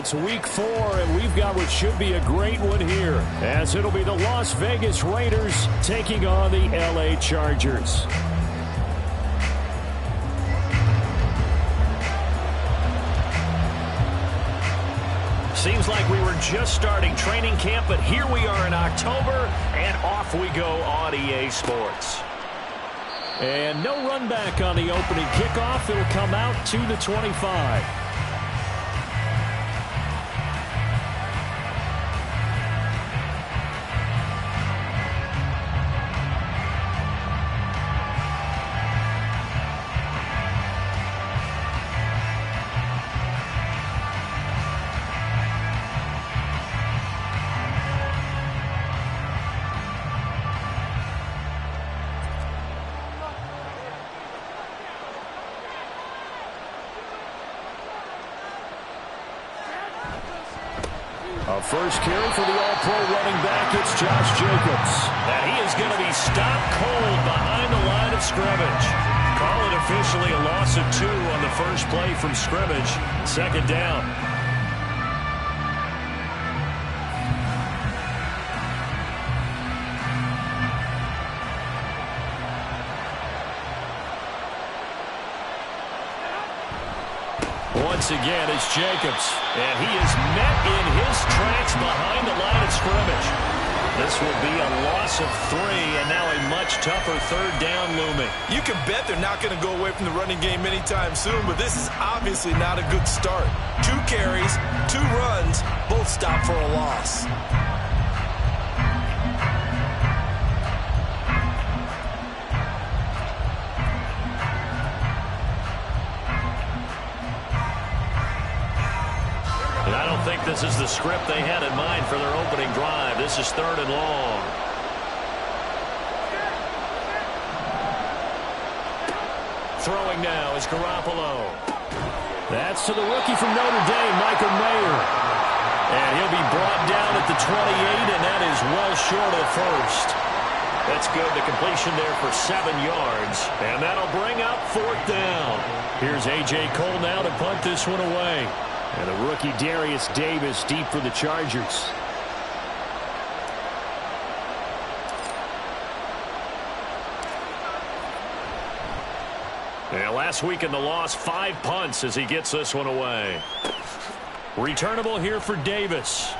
it's week 4, and we've got what should be a great one here, as it'll be the Las Vegas Raiders taking on the LA Chargers. Seems like we were just starting training camp, but here we are in October, and off we go on EA Sports. And no run back on the opening kickoff. It'll come out to the 25. A first carry for the All-Pro running back, it's Josh Jacobs. And he is going to be stopped cold behind the line of scrimmage. Call it officially a loss of 2 on the first play from scrimmage. Second down. Once again, it's Jacobs, and he is met in his tracks behind the line of scrimmage. This will be a loss of 3, and now a much tougher third down looming. You can bet they're not going to go away from the running game anytime soon, but this is obviously not a good start. 2 carries, 2 runs, both stopped for a loss. And I don't think this is the script they had in mind for their opening drive. This is 3rd and long. Throwing now is Garoppolo. That's to the rookie from Notre Dame, Michael Mayer. And he'll be brought down at the 28, and that is well short of the first. That's good. The completion there for 7 yards. And that'll bring up 4th down. Here's A.J. Cole now to punt this one away. And the rookie Darius Davis deep for the Chargers. And last week in the loss, 5 punts as he gets this one away. Returnable here for Davis.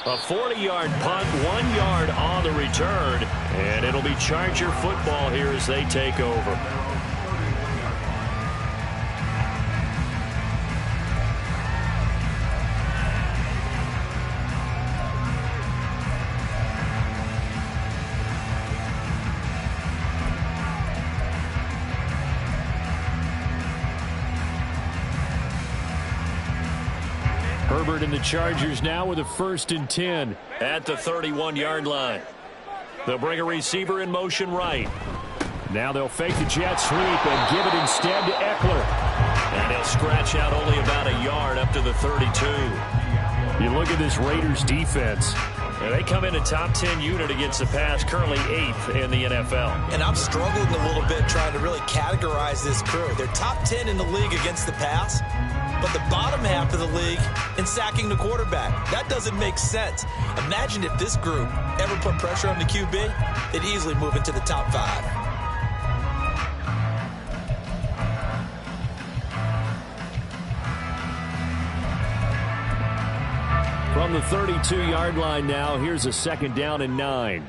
A 40-yard punt, 1 yard on the return. And it'll be Charger football here as they take over. Herbert and the Chargers now with a 1st and 10. At the 31-yard line. They'll bring a receiver in motion right. Now they'll fake the jet sweep and give it instead to Eckler. And he'll scratch out only about a yard up to the 32. You look at this Raiders defense. And they come in a top 10 unit against the pass, currently 8th in the NFL. And I'm struggling a little bit trying to really categorize this crew. They're top 10 in the league against the pass, but the bottom half of the league in sacking the quarterback. That doesn't make sense. Imagine if this group ever put pressure on the QB, they'd easily move into the top 5. From the 32-yard line now, here's a 2nd down and 9.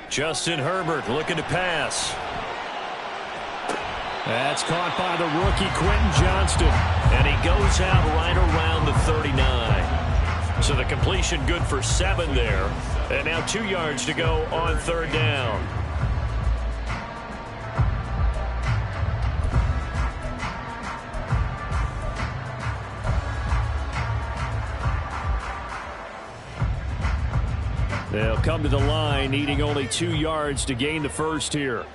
Justin Herbert looking to pass. That's caught by the rookie Quentin Johnston. And he goes out right around the 39. So the completion good for 7 there. And now 2 yards to go on 3rd down. They'll come to the line, needing only 2 yards to gain the first here.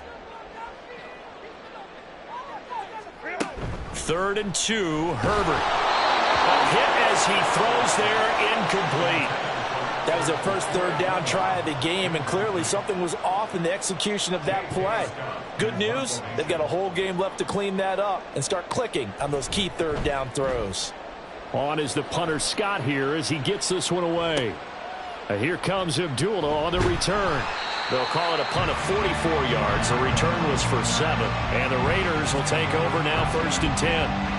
3rd and 2, Herbert. A hit as he throws there, incomplete. That was their first third down try of the game, and clearly something was off in the execution of that play. Good news, they've got a whole game left to clean that up and start clicking on those key third down throws. On is the punter Scott here as he gets this one away. Here comes Abdullah on the return. They'll call it a punt of 44 yards. The return was for 7. And the Raiders will take over now, 1st and 10.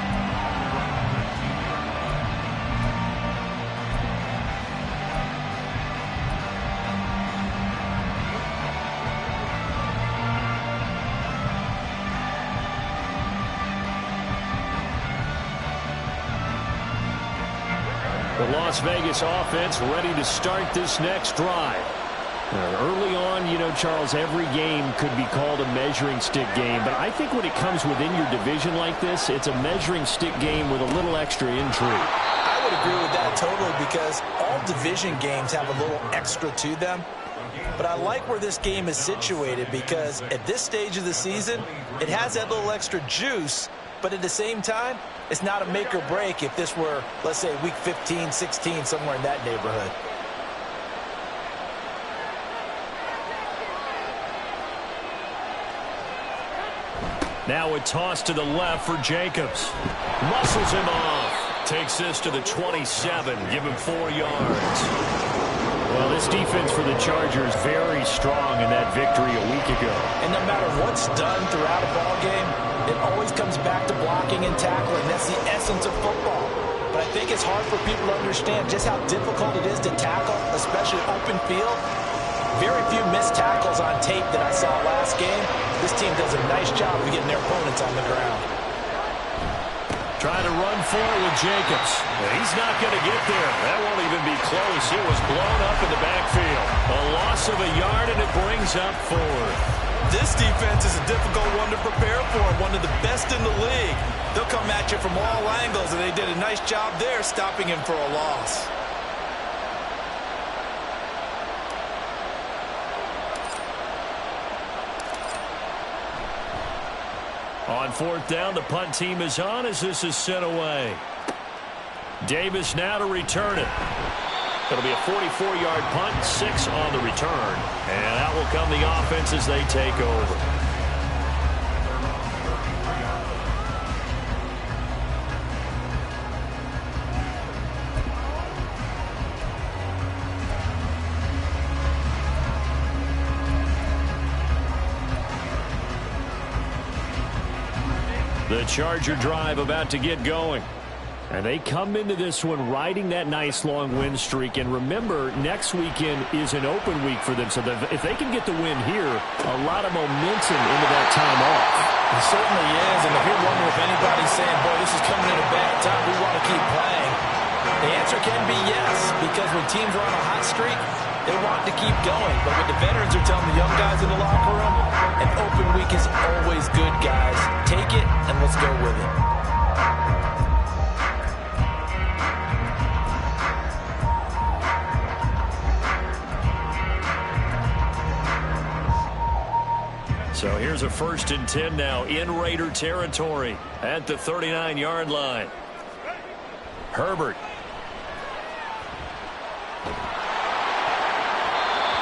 The Las Vegas offense ready to start this next drive. Early on, you know, Charles, every game could be called a measuring stick game. But I think when it comes within your division like this, it's a measuring stick game with a little extra intrigue. I would agree with that totally because all division games have a little extra to them. But I like where this game is situated because at this stage of the season, it has that little extra juice. But at the same time, it's not a make or break if this were, let's say, week 15, 16, somewhere in that neighborhood. Now a toss to the left for Jacobs. Muscles him off. Takes this to the 27. Give him 4 yards. Well, this defense for the Chargers very strong in that victory a week ago. And no matter what's done throughout a ball game, it always comes back to blocking and tackling. That's the essence of football. But I think it's hard for people to understand just how difficult it is to tackle, especially open field. Very few missed tackles on tape that I saw last game. This team does a nice job of getting their opponents on the ground. Trying to run for it with Jacobs. He's not going to get there. That won't even be close. It was blown up in the backfield. A loss of a yard, and it brings up 4. This defense is a difficult one to prepare for, one of the best in the league. They'll come at you from all angles, and they did a nice job there stopping him for a loss. On 4th down, the punt team is on as this is sent away. Davis now to return it. It'll be a 44-yard punt, 6 on the return. And that will come the offense as they take over. The Charger drive about to get going. And they come into this one riding that nice long win streak. And remember, next weekend is an open week for them. So if they can get the win here, a lot of momentum into that time off. It certainly is. And if you're wondering if anybody's saying, boy, this is coming at a bad time, we want to keep playing, the answer can be yes. Because when teams are on a hot streak, they want to keep going. But what the veterans are telling the young guys in the locker room, an open week is always good, guys. Take it and let's go with it. So here's a 1st and 10 now in Raider territory at the 39-yard line. Herbert.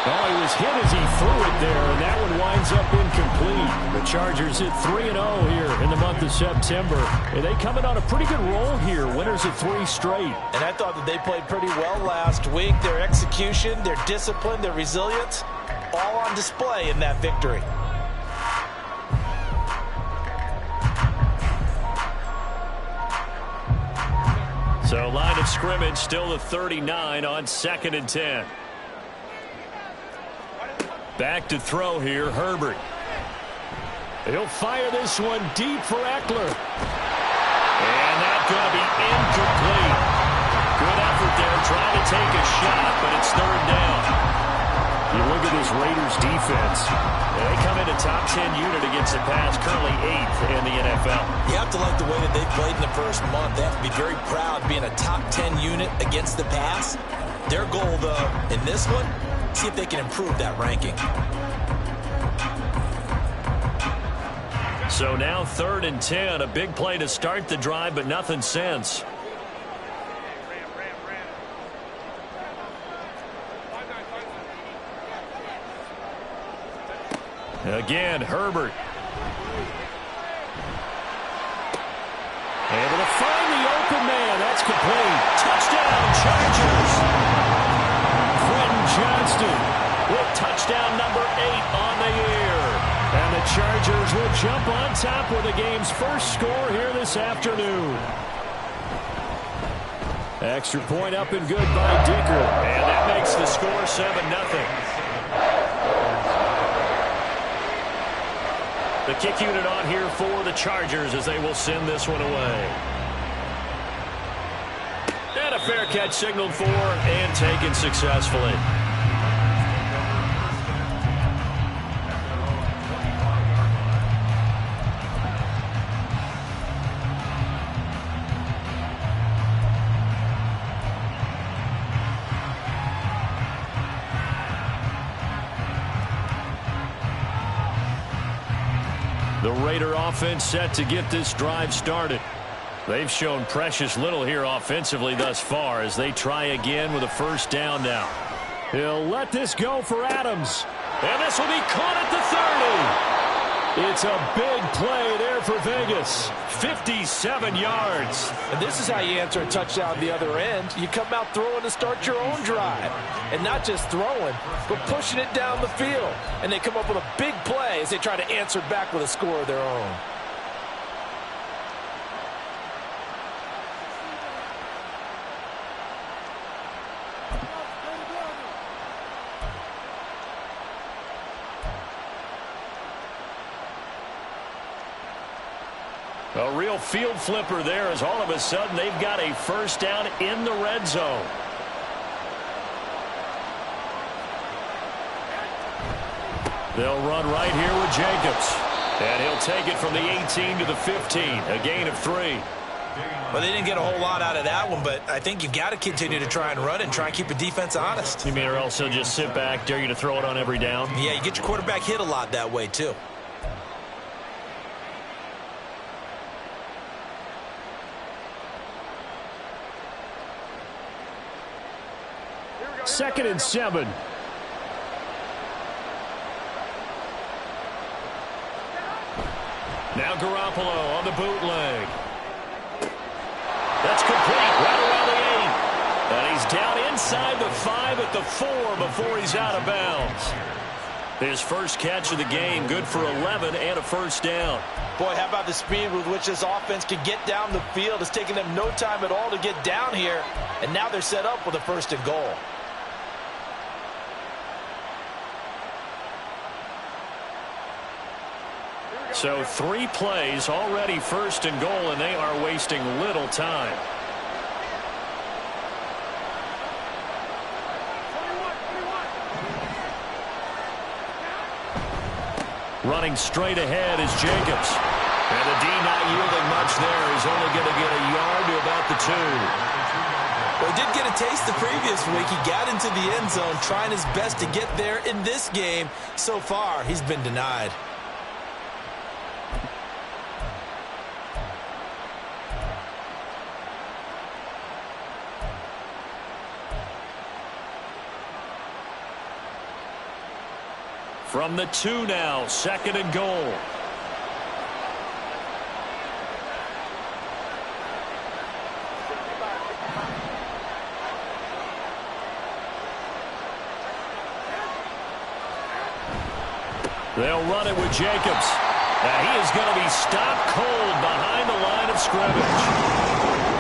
Oh, he was hit as he threw it there, and that one winds up incomplete. The Chargers hit 3-0 here in the month of September. And they come in on a pretty good roll here, winners of 3 straight. And I thought that they played pretty well last week. Their execution, their discipline, their resilience, all on display in that victory. So line of scrimmage still the 39 on 2nd and 10. Back to throw here, Herbert. He'll fire this one deep for Eckler. And that's going to be incomplete. Good effort there, trying to take a shot, but it's 3rd down. You look at this Raiders defense. They come in a top 10 unit against the pass, currently 8th in the NFL. You have to like the way that they played in the first month. They have to be very proud being a top 10 unit against the pass. Their goal, though, in this one, see if they can improve that ranking. So now 3rd and 10, a big play to start the drive, but nothing since. Again, Herbert. Able to find the open man. That's complete. Touchdown, Chargers. Quentin Johnston with touchdown number 8 on the year. And the Chargers will jump on top with the game's first score here this afternoon. Extra point up and good by Dicker. And that makes the score 7-0. The kick unit on here for the Chargers as they will send this one away. And a fair catch signaled for and taken successfully. The Raider offense set to get this drive started. They've shown precious little here offensively thus far as they try again with a first down now. He'll let this go for Adams. And this will be caught at the 30. It's a big play there for Vegas. 57 yards. And this is how you answer a touchdown the other end. You come out throwing to start your own drive. And not just throwing, but pushing it down the field. And they come up with a big play as they try to answer back with a score of their own. A real field flipper there as all of a sudden they've got a first down in the red zone. They'll run right here with Jacobs. And he'll take it from the 18 to the 15, a gain of 3. Well, they didn't get a whole lot out of that one, but I think you've got to continue to try and run and try and keep the defense honest. You mean or else they'll just sit back, dare you to throw it on every down? Yeah, you get your quarterback hit a lot that way, too. Second and 7. Now Garoppolo on the bootleg. That's complete right around the 8. And he's down inside the 5 at the 4 before he's out of bounds. His first catch of the game, good for 11 and a first down. Boy, how about the speed with which this offense can get down the field? It's taken them no time at all to get down here. And now they're set up with a first and goal. So 3 plays already first and goal, and they are wasting little time. Running straight ahead is Jacobs. And the D not yielding much there. He's only going to get a yard to about the 2. Well, he did get a taste the previous week. He got into the end zone trying his best to get there in this game. So far, he's been denied. From the 2 now, second and goal. They'll run it with Jacobs. And he is going to be stopped cold behind the line of scrimmage.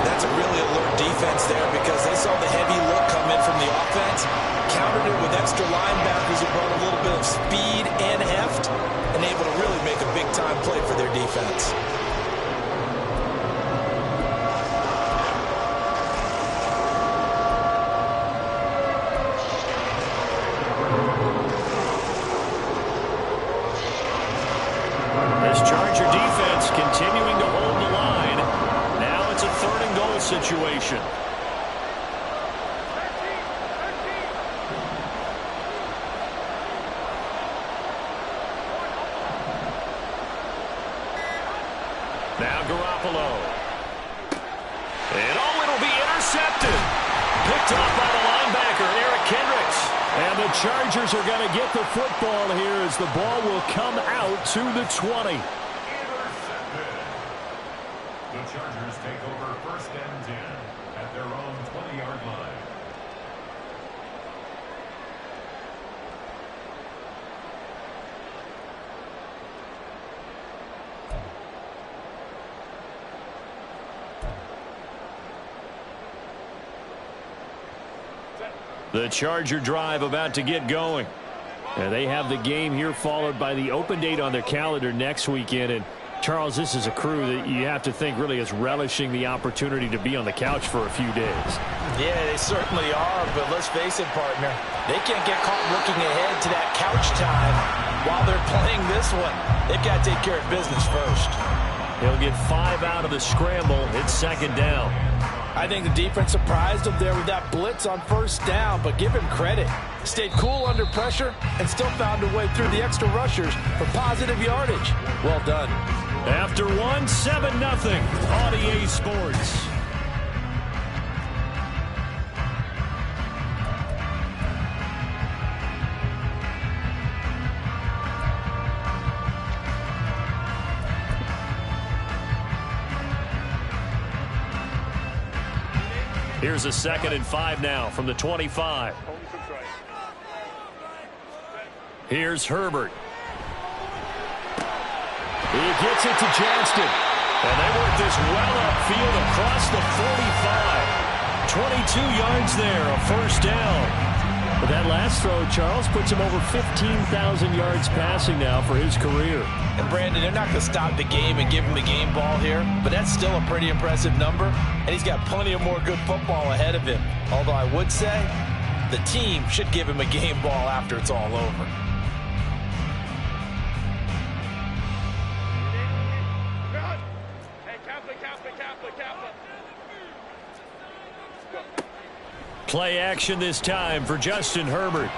That's a really alert defense there because they saw the heavy look come in from the offense, countered it with extra linebackers who brought a little bit of speed and heft, and able to really make a big-time play for their defense. This Charger defense continuing to hold the line. Now it's a third and goal situation. Now Garoppolo. And it'll be intercepted. Picked off by the linebacker, Eric Kendricks. And the Chargers are going to get the football here as the ball will come out to the 20. The Chargers take over 1st and 10 at their own 20-yard line. The Charger drive about to get going. And they have the game here followed by the open date on their calendar next weekend. And Charles, this is a crew that you have to think really is relishing the opportunity to be on the couch for a few days. Yeah, they certainly are, but let's face it, partner. They can't get caught looking ahead to that couch time while they're playing this one. They've got to take care of business first. He'll get 5 out of the scramble. It's 2nd down. I think the defense surprised him there with that blitz on 1st down, but give him credit. Stayed cool under pressure and still found a way through the extra rushers for positive yardage. Well done. After 7-0 on EA Sports. Here's a 2nd and 5 now from the 25. Here's Herbert. He gets it to Johnston. And they work this well upfield across the 45. 22 yards there, a 1st down. But that last throw, Charles, puts him over 15,000 yards passing now for his career. And Brandon, they're not going to stop the game and give him the game ball here, but that's still a pretty impressive number, and he's got plenty of more good football ahead of him. Although I would say the team should give him a game ball after it's all over. Play action this time for Justin Herbert.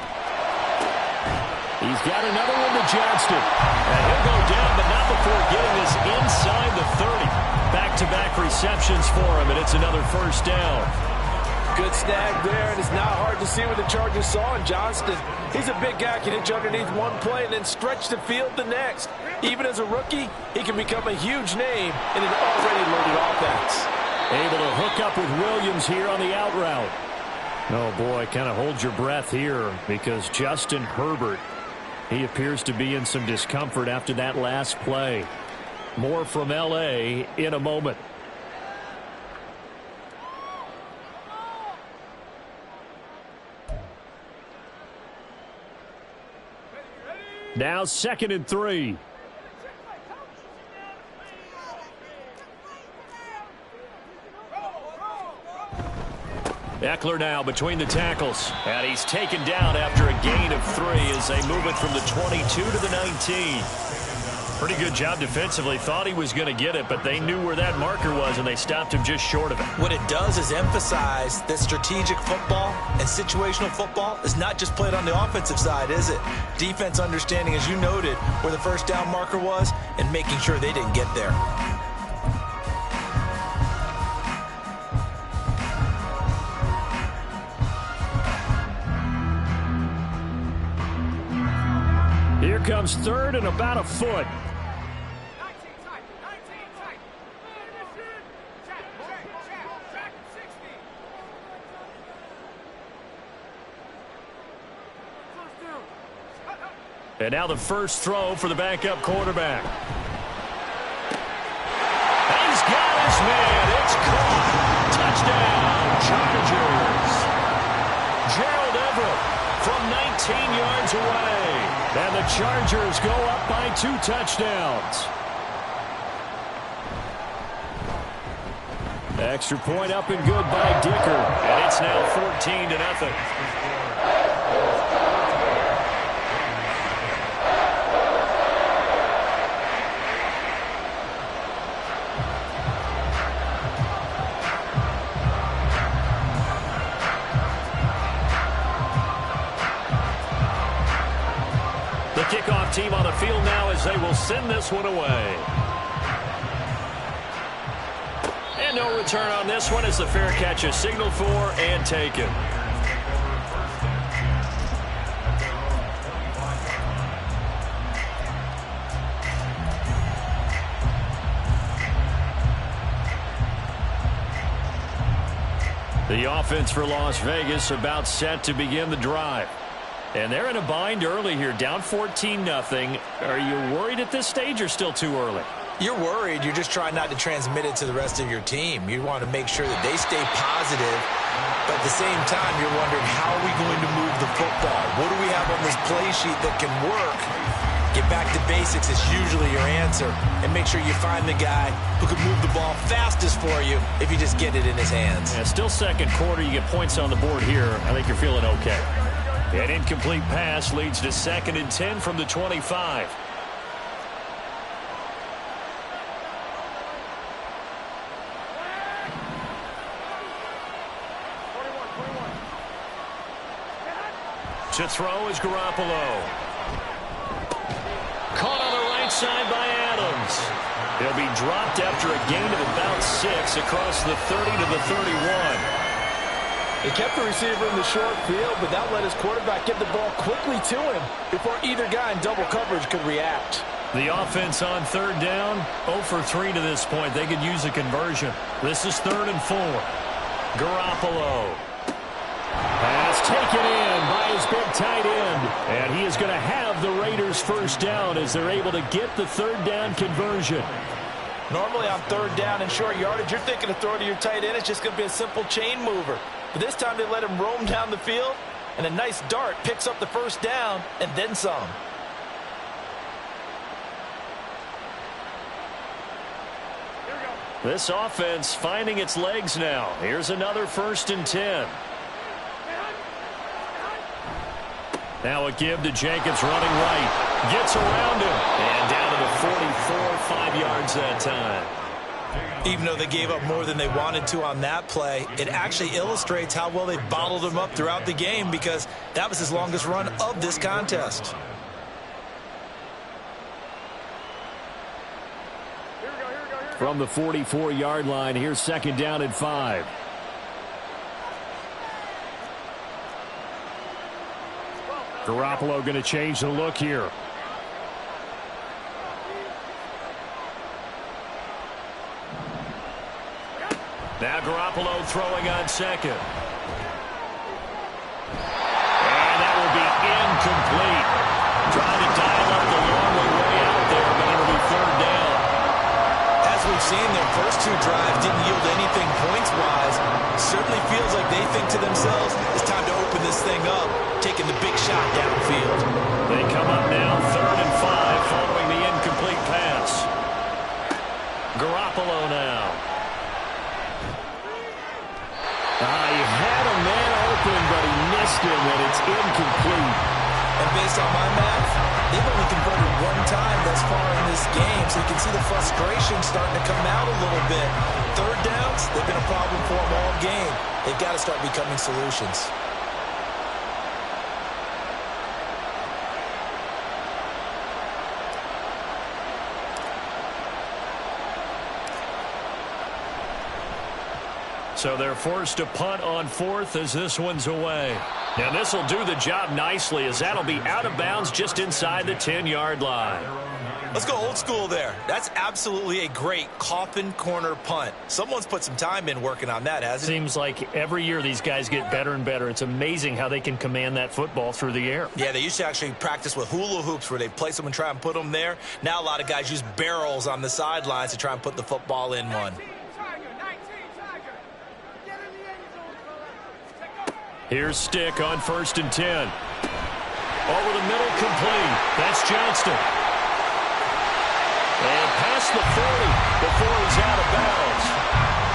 He's got another one to Johnston. And he'll go down, but not before getting this inside the 30. Back-to-back receptions for him, and it's another 1st down. Good snag there, and it's not hard to see what the Chargers saw in Johnston. He's a big guy, can hitch underneath one play and then stretch the field the next. Even as a rookie, he can become a huge name in an already loaded offense. Able to hook up with Williams here on the out route. Oh, boy, kind of hold your breath here because Justin Herbert, he appears to be in some discomfort after that last play. More from L.A. in a moment. Now 2nd and 3. Eckler now between the tackles. And he's taken down after a gain of 3 as they move it from the 22 to the 19. Pretty good job defensively. Thought he was going to get it, but they knew where that marker was, and they stopped him just short of it. What it does is emphasize that strategic football and situational football is not just played on the offensive side, is it? Defense understanding, as you noted, where the 1st down marker was and making sure they didn't get there. Here comes 3rd and about a foot. And now the first throw for the backup quarterback. He's got his man. It's caught. Touchdown, Chargers. Gerald Everett from 19 yards away. And the Chargers go up by 2 touchdowns. Extra point up and good by Dicker. And it's now 14-0. Kickoff team on the field now as they will send this one away. And no return on this one as the fair catch is signaled for and taken. The offense for Las Vegas about set to begin the drive. And they're in a bind early here, down 14-0. Are you worried at this stage or still too early? You're worried. You're just trying not to transmit it to the rest of your team. You want to make sure that they stay positive. But at the same time, you're wondering, how are we going to move the football? What do we have on this play sheet that can work? Get back to basics is usually your answer. And make sure you find the guy who can move the ball fastest for you if you just get it in his hands. Yeah, still second quarter. You get points on the board here. I think you're feeling okay. An incomplete pass leads to 2nd and 10 from the 25. To throw is Garoppolo. Caught on the right side by Adams. He'll be dropped after a gain of about 6 across the 30 to the 31. They kept the receiver in the short field, but that let his quarterback get the ball quickly to him before either guy in double coverage could react. The offense on 3rd down, 0 for 3 to this point. They could use a conversion. This is 3rd and 4. Garoppolo. Pass taken in by his big tight end. And he is going to have the Raiders first down as they're able to get the 3rd down conversion. Normally on 3rd down and short yardage, you're thinking of throwing to your tight end. It's just going to be a simple chain mover. But this time they let him roam down the field, and a nice dart picks up the first down and then some. This offense finding its legs now. Here's another 1st and 10. Now a give to Jenkins running right. Gets around him. And down to the 44, 5 yards that time. Even though they gave up more than they wanted to on that play, it actually illustrates how well they bottled him up throughout the game, because that was his longest run of this contest. From the 44-yard line, here's 2nd down and 5. Garoppolo going to change the look here. Now Garoppolo throwing on 2nd. And that will be incomplete. Trying to dial up the long way out there, but it'll be 3rd down. As we've seen, their first 2 drives didn't yield anything points-wise. Certainly feels like they think to themselves, it's time to open this thing up, taking the big shot downfield. They come up now 3rd and 5 following the incomplete pass. Garoppolo now. He had a man open, but he missed him, and it's incomplete. And based on my math, they've only converted 1 time thus far in this game, so you can see the frustration starting to come out a little bit. 3rd downs, they've been a problem for them all game. They've got to start becoming solutions. So they're forced to punt on 4th as this one's away. And this will do the job nicely, as that'll be out of bounds just inside the 10-yard line. Let's go old school there. That's absolutely a great coffin corner punt. Someone's put some time in working on that, hasn't it? Seems like every year these guys get better and better. It's amazing how they can command that football through the air. Yeah, they used to actually practice with hula hoops where they place them and try and put them there. Now a lot of guys use barrels on the sidelines to try and put the football in one. Here's Stick on 1st and 10. Over the middle, complete. That's Johnston. And past the 40 before he's out of bounds.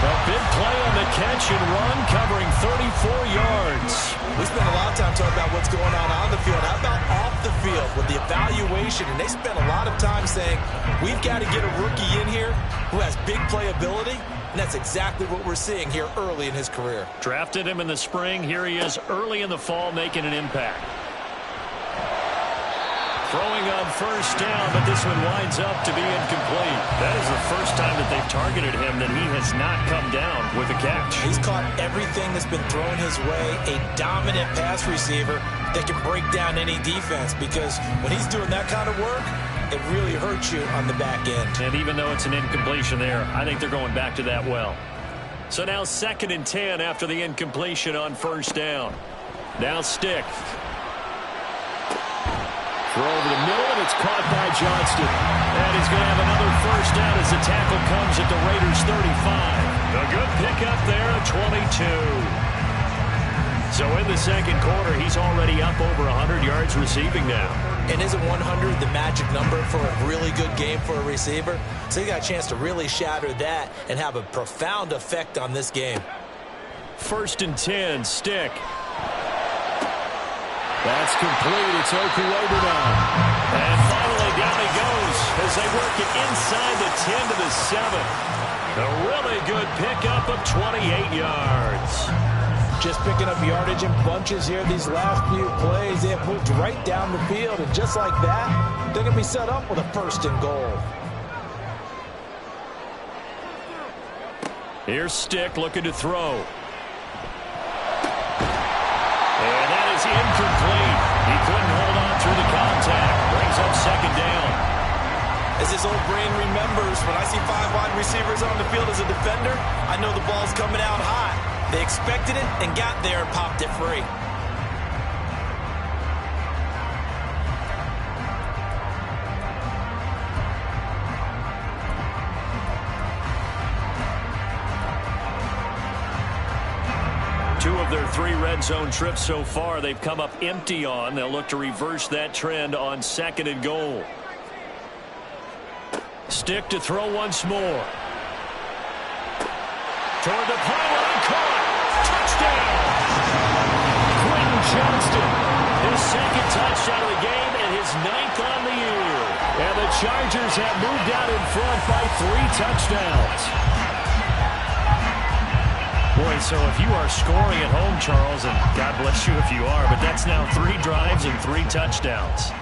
A big play on the catch and run, covering 34 yards. We spent a lot of time talking about what's going on the field. How about off the field with the evaluation? And they spent a lot of time saying, we've got to get a rookie in here who has big playability. And that's exactly what we're seeing here early in his career. Drafted him in the spring. Here he is early in the fall making an impact. Throwing on 1st down, but this one winds up to be incomplete. That is the first time that they've targeted him that he has not come down with a catch. He's caught everything that's been thrown his way. A dominant pass receiver that can break down any defense, because when he's doing that kind of work, it really hurts you on the back end. And even though it's an incompletion there, I think they're going back to that well. So now 2nd and 10 after the incompletion on first down. Now Stick. Throw over the middle, and it's caught by Johnston. And he's going to have another first down as the tackle comes at the Raiders' 35. A good pickup there at 22. So in the second quarter, he's already up over 100 yards receiving now. And isn't 100 the magic number for a really good game for a receiver? So he got a chance to really shatter that and have a profound effect on this game. 1st and 10, Stick. That's complete. It's Okuobu now. And finally down he goes as they work it inside the 10 to the 7. A really good pickup of 28 yards. Just picking up yardage in bunches here these last few plays. They have moved right down the field, and just like that, they're going to be set up with a 1st and goal. Here's Stick looking to throw. And that is incomplete. He couldn't hold on through the contact. Brings up 2nd down. As his old brain remembers, when I see 5 wide receivers on the field as a defender, I know the ball's coming out hot. They expected it and got there and popped it free. Two of their 3 red zone trips so far, they've come up empty on. They'll look to reverse that trend on 2nd and goal. Stick to throw once more. Toward the pylon, caught. Touchdown! Quentin Johnston. His 2nd touchdown of the game and his 9th on the year. And the Chargers have moved out in front by 3 touchdowns. Boy, so if you are scoring at home, Charles, and God bless you if you are, but that's now 3 drives and 3 touchdowns.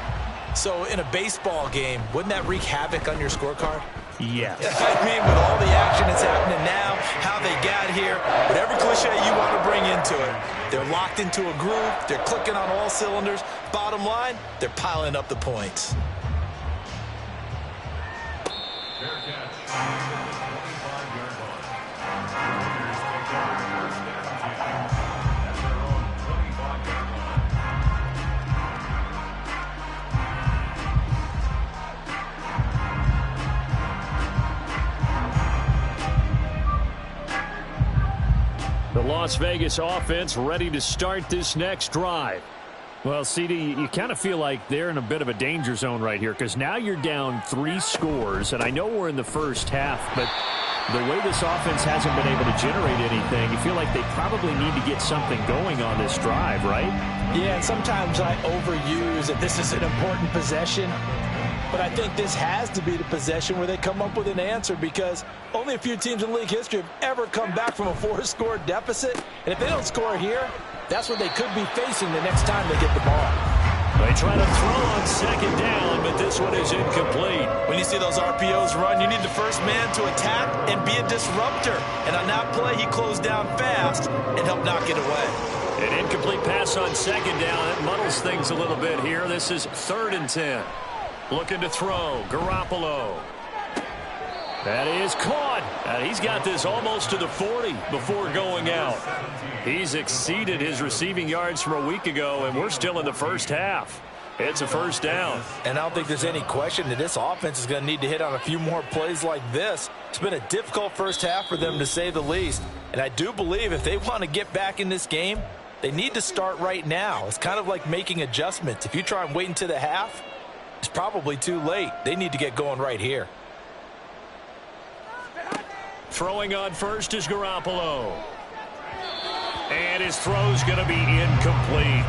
So in a baseball game, wouldn't that wreak havoc on your scorecard? Yes. I mean, with all the action that's happening now, how they got here, whatever cliche you want to bring into it, they're locked into a groove, they're clicking on all cylinders. Bottom line, they're piling up the points. Fair catch. 25-yard line. Raiders take over first down 10 at their own 25-yard line. The Las Vegas offense ready to start this next drive. Well, CD, you kind of feel like they're in a bit of a danger zone right here because now you're down 3 scores, and I know we're in the first half, but the way this offense hasn't been able to generate anything, you feel like they probably need to get something going on this drive, right? Yeah, and sometimes I overuse that this is an important possession. But I think this has to be the possession where they come up with an answer because only a few teams in league history have ever come back from a 4-score deficit. And if they don't score here, that's what they could be facing the next time they get the ball. They try to throw on 2nd down, but this one is incomplete. When you see those RPOs run, you need the first man to attack and be a disruptor. And on that play, he closed down fast and helped knock it away. An incomplete pass on 2nd down. It muddles things a little bit here. This is 3rd and 10. Looking to throw. Garoppolo. That is caught. And he's got this almost to the 40 before going out. He's exceeded his receiving yards from a week ago, and we're still in the first half. It's a first down. And I don't think there's any question that this offense is going to need to hit on a few more plays like this. It's been a difficult first half for them, to say the least. And I do believe if they want to get back in this game, they need to start right now. It's kind of like making adjustments. If you try and wait until the half, it's probably too late. They need to get going right here. Throwing on first is Garoppolo. And his throw's going to be incomplete.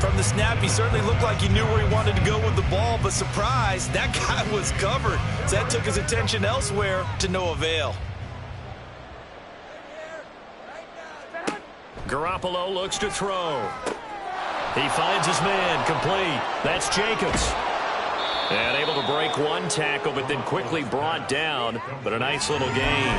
From the snap, he certainly looked like he knew where he wanted to go with the ball, but surprise, that guy was covered. So that took his attention elsewhere to no avail. Garoppolo looks to throw. He finds his man, complete. That's Jacobs. And able to break one tackle, but then quickly brought down. But a nice little gain.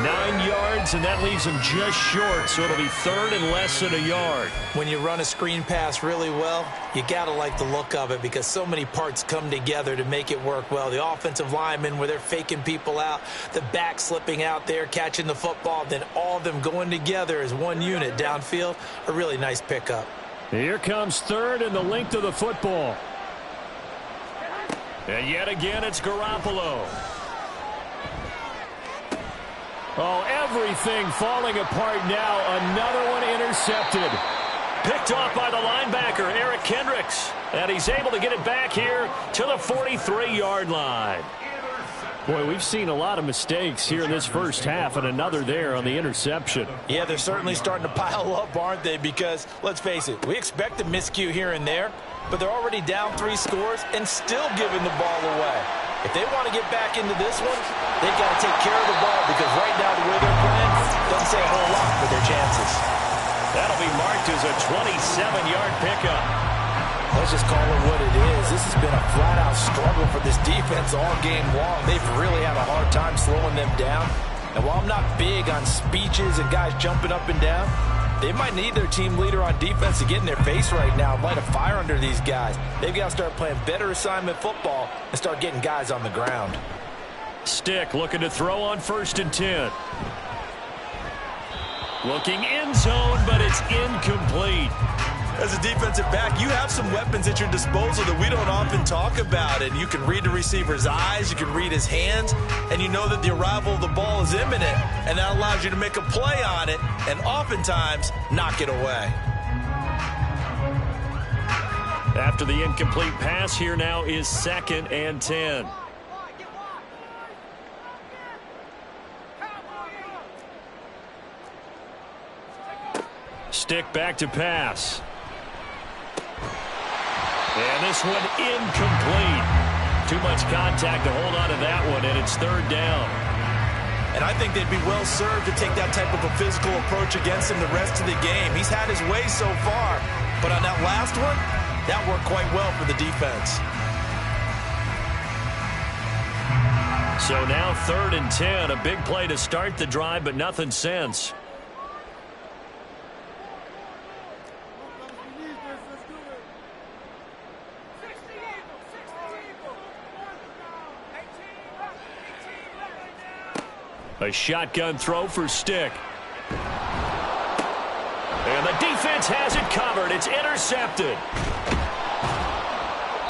9 yards, and that leaves him just short, so it'll be third and less than a yard. When you run a screen pass really well, you got to like the look of it because so many parts come together to make it work well. The offensive linemen, where they're faking people out, the back slipping out there, catching the football, then all of them going together as one unit downfield. A really nice pickup. Here comes third and the length of the football. And yet again, it's Garoppolo. Oh, everything falling apart now. Another one intercepted. Picked off by the linebacker, Eric Kendricks. And he's able to get it back here to the 43-yard line. Boy, we've seen a lot of mistakes here in this first half, and another there on the interception. Yeah, they're certainly starting to pile up, aren't they? Because, let's face it, we expect a miscue here and there, but they're already down 3 scores and still giving the ball away. If they want to get back into this one, they've got to take care of the ball because right now the way they're playing doesn't say a whole lot for their chances. That'll be marked as a 27-yard pickup. Let's just call it what it is. This has been a flat-out struggle for this defense all game long. They've really had a hard time slowing them down. And while I'm not big on speeches and guys jumping up and down, they might need their team leader on defense to get in their face right now and light a fire under these guys. They've got to start playing better assignment football and start getting guys on the ground. Stick looking to throw on 1st and 10. Looking end zone, but it's incomplete. As a defensive back, you have some weapons at your disposal that we don't often talk about. And you can read the receiver's eyes, you can read his hands, and you know that the arrival of the ball is imminent. And that allows you to make a play on it and oftentimes knock it away. After the incomplete pass, here now is 2nd and 10. Stick back to pass. And this one incomplete. Too much contact to hold on to that one, and it's 3rd down. And I think they'd be well served to take that type of a physical approach against him the rest of the game. He's had his way so far, but on that last one, that worked quite well for the defense. So now 3rd and 10, a big play to start the drive, but nothing since. A shotgun throw for Stick. And the defense has it covered. It's intercepted.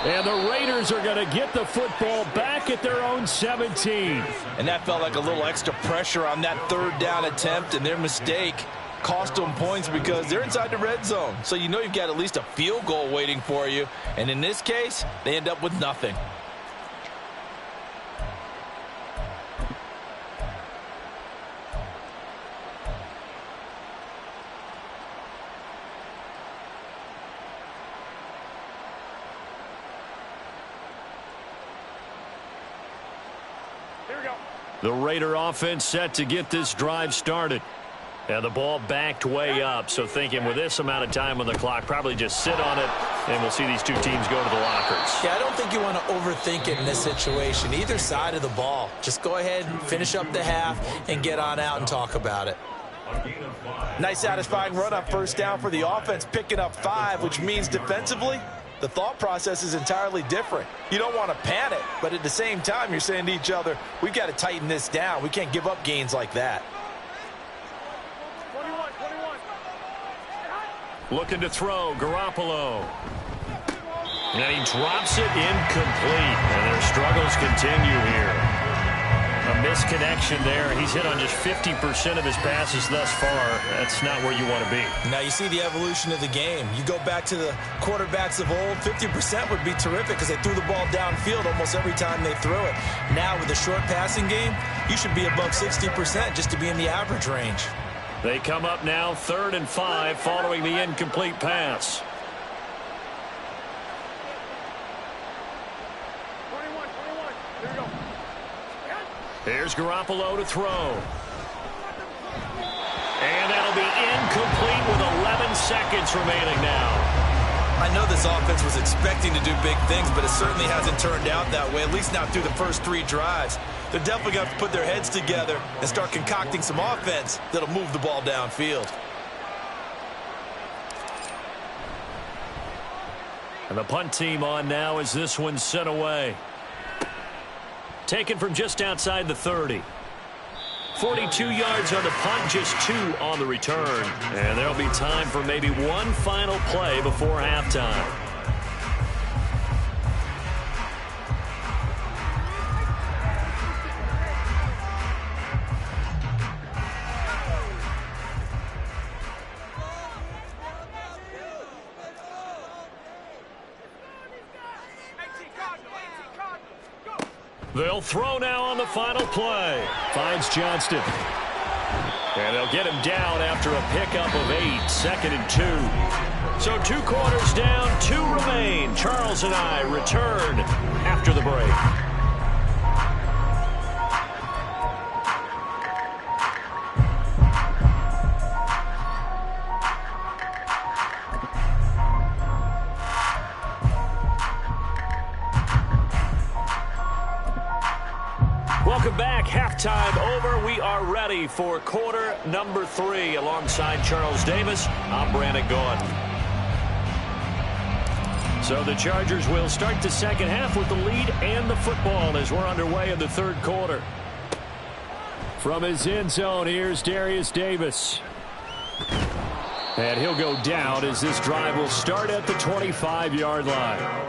And the Raiders are going to get the football back at their own 17. And that felt like a little extra pressure on that 3rd down attempt, and their mistake cost them points because they're inside the red zone. So you know you've got at least a field goal waiting for you. And in this case, they end up with nothing. The Raider offense set to get this drive started. And the ball backed way up, so thinking with this amount of time on the clock, probably just sit on it, and we'll see these two teams go to the lockers. Yeah, I don't think you want to overthink it in this situation. Either side of the ball. Just go ahead and finish up the half and get on out and talk about it. Nice satisfying run on 1st down for the offense, picking up 5, which means defensively, the thought process is entirely different. You don't want to panic, but at the same time, you're saying to each other, we've got to tighten this down. We can't give up gains like that. Looking to throw, Garoppolo. And he drops it incomplete. And their struggles continue here. A misconnection there. He's hit on just 50% of his passes thus far. That's not where you want to be. Now you see the evolution of the game. You go back to the quarterbacks of old, 50% would be terrific because they threw the ball downfield almost every time they threw it. Now with the short passing game, you should be above 60% just to be in the average range. They come up now 3rd and 5 following the incomplete pass. Here's Garoppolo to throw. And that'll be incomplete with 11 seconds remaining now. I know this offense was expecting to do big things, but it certainly hasn't turned out that way, at least not through the first 3 drives. They're definitely going to have to put their heads together and start concocting some offense that'll move the ball downfield. And the punt team on now as this one's sent away. Taken from just outside the 30. 42 yards on the punt, just 2 on the return. And there'll be time for maybe one final play before halftime. They'll throw now on the final play. Finds Johnston. And they'll get him down after a pickup of 8, 2nd and 2. So 2 quarters down, 2 remain. Charles and I return after the break. Welcome back. Halftime over. We are ready for quarter number 3. Alongside Charles Davis, I'm Brandon Gaudin. So the Chargers will start the second half with the lead and the football as we're underway in the 3rd quarter. From his end zone, here's Darius Davis. And he'll go down as this drive will start at the 25-yard line.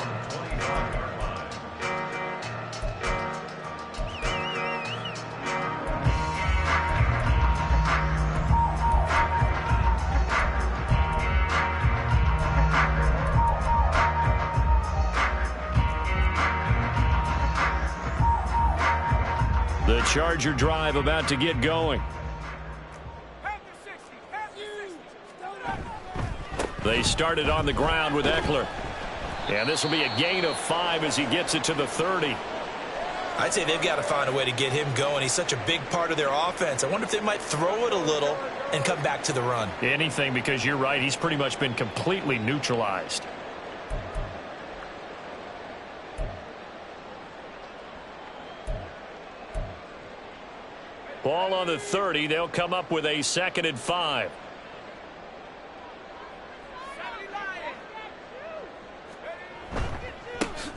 The Charger drive about to get going. They started on the ground with Eckler. And this will be a gain of 5 as he gets it to the 30. I'd say they've got to find a way to get him going. He's such a big part of their offense. I wonder if they might throw it a little and come back to the run. Anything, because you're right. He's pretty much been completely neutralized. Ball on the 30. They'll come up with a 2nd and 5.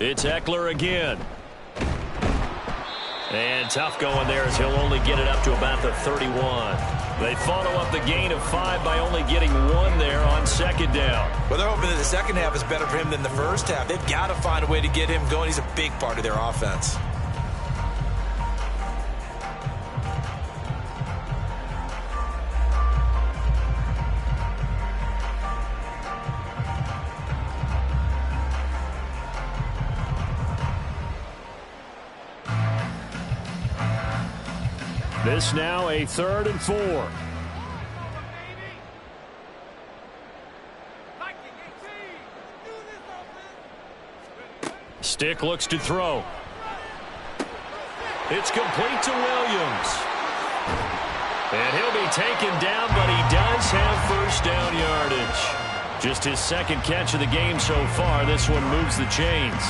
It's Eckler again. And tough going there as he'll only get it up to about the 31. They follow up the gain of 5 by only getting 1 there on 2nd down. Well, they're hoping that the second half is better for him than the first half. They've got to find a way to get him going. He's a big part of their offense. This now a 3rd and 4. Stick looks to throw. It's complete to Williams. And he'll be taken down, but he does have first down yardage. Just his 2nd catch of the game so far. This one moves the chains.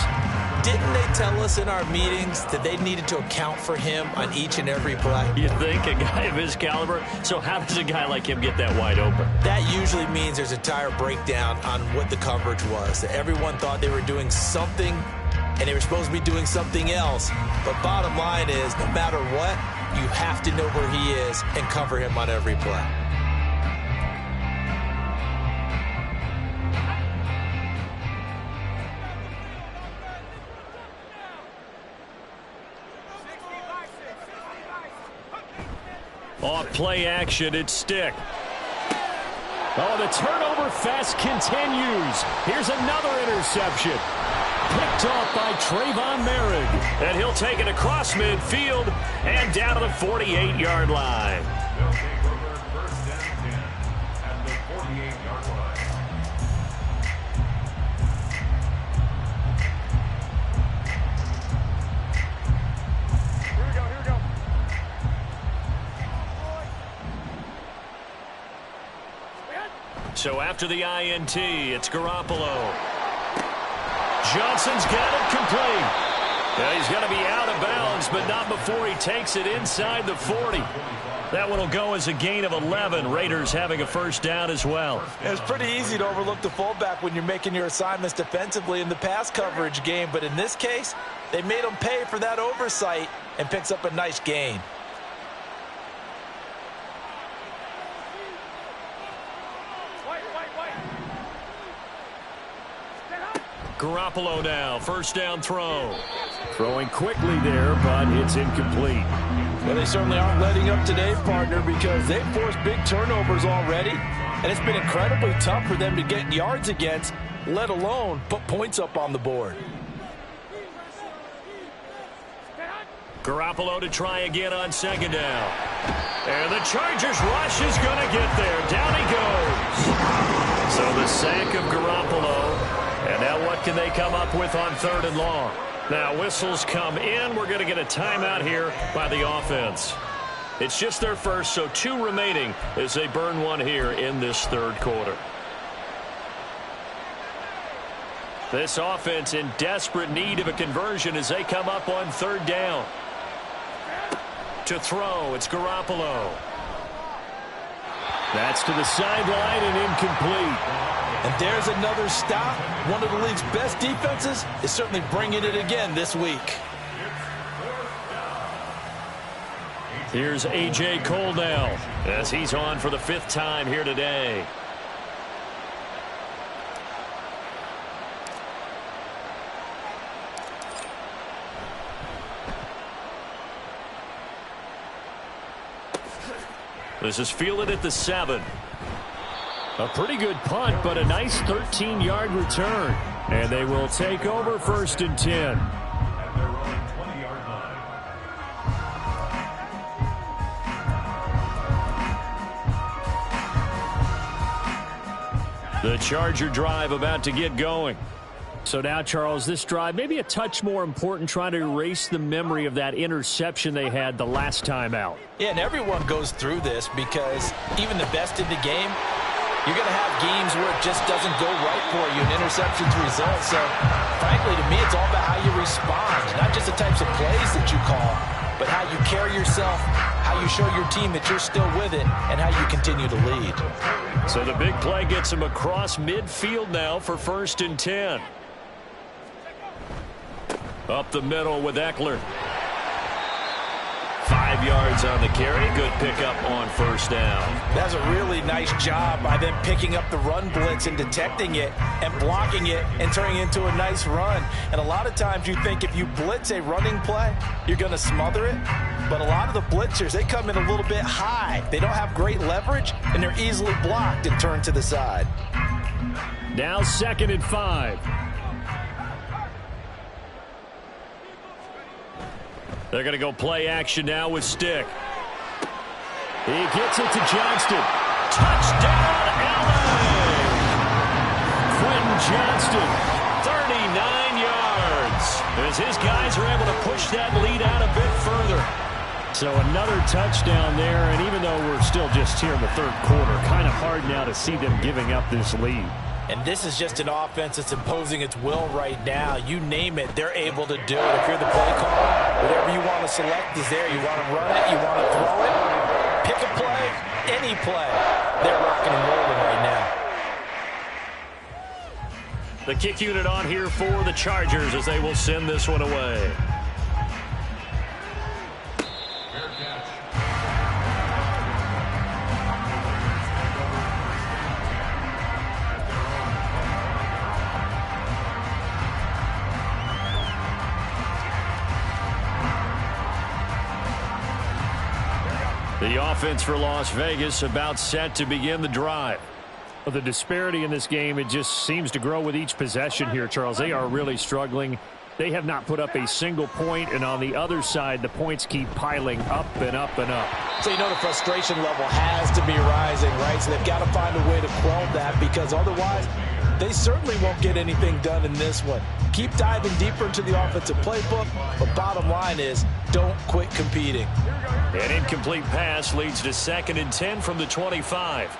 Didn't they tell us in our meetings that they needed to account for him on each and every play? You think, a guy of his caliber? So how does a guy like him get that wide open? That usually means there's a tire breakdown on what the coverage was. That everyone thought they were doing something, and they were supposed to be doing something else. But bottom line is, no matter what, you have to know where he is and cover him on every play. Off play action, it's Stick. Oh, the turnover fest continues. Here's another interception. Picked off by Trayvon Merrick. And he'll take it across midfield and down to the 48-yard line. They'll take over 1st and 10 at the 48-yard line. Here we go. So after the INT, it's Garoppolo. Johnson's got it complete. Now he's going to be out of bounds, but not before he takes it inside the 40. That one will go as a gain of 11. Raiders having a first down as well. It's pretty easy to overlook the fullback when you're making your assignments defensively in the pass coverage game. But in this case, they made him pay for that oversight and picks up a nice gain. Garoppolo now, first down throw. Throwing quickly there, but it's incomplete. Well, they certainly aren't letting up today, partner, because they've forced big turnovers already. And it's been incredibly tough for them to get yards against, let alone put points up on the board. Garoppolo to try again on second down. And the Chargers rush is going to get there. Down he goes. So the sack of Garoppolo. And now what can they come up with on third and long? Now whistles come in. We're going to get a timeout here by the offense. It's just their first, so 2 remaining as they burn one here in this third quarter. This offense in desperate need of a conversion as they come up on third down. To throw, it's Garoppolo. That's to the sideline and incomplete. And there's another stop. One of the league's best defenses is certainly bringing it again this week. Here's A.J. Cole now as he's on for the 5th time here today. This is fielded at the 7. A pretty good punt, but a nice 13-yard return. And they will take over first and 10. At their own 20-yard line. The Charger drive about to get going. So now, Charles, this drive maybe a touch more important, trying to erase the memory of that interception they had the last time out. Yeah, and everyone goes through this because even the best in the game, you're going to have games where it just doesn't go right for you, and interceptions result. So, frankly, to me, it's all about how you respond, not just the types of plays that you call, but how you carry yourself, how you show your team that you're still with it, and how you continue to lead. So the big play gets him across midfield now for first and 10. Up the middle with Eckler. 5 yards on the carry. Good pickup on first down. That's a really nice job by them picking up the run blitz and detecting it and blocking it and turning it into a nice run. And a lot of times you think if you blitz a running play, you're going to smother it. But a lot of the blitzers, they come in a little bit high. They don't have great leverage, and they're easily blocked and turned to the side. Now 2nd and 5. They're going to go play action now with Stick. He gets it to Johnston. Touchdown, LA! Quentin Johnston. 39 yards. As his guys are able to push that lead out a bit further. So another touchdown there, and even though we're still just here in the third quarter, kind of hard now to see them giving up this lead. And this is just an offense that's imposing its will right now. You name it, they're able to do it. If you're the play caller, whatever you want to select is there. You want to run it, you want to throw it, pick a play, any play. They're rocking and rolling right now. The kick unit on here for the Chargers as they will send this one away. The offense for Las Vegas about set to begin the drive. Well, the disparity in this game, it just seems to grow with each possession here, Charles. They are really struggling. They have not put up a single point, and on the other side, the points keep piling up and up and up. So you know the frustration level has to be rising, right? So they've got to find a way to quell that, because otherwise they certainly won't get anything done in this one. Keep diving deeper into the offensive playbook, but bottom line is don't quit competing. An incomplete pass leads to 2nd and 10 from the 25.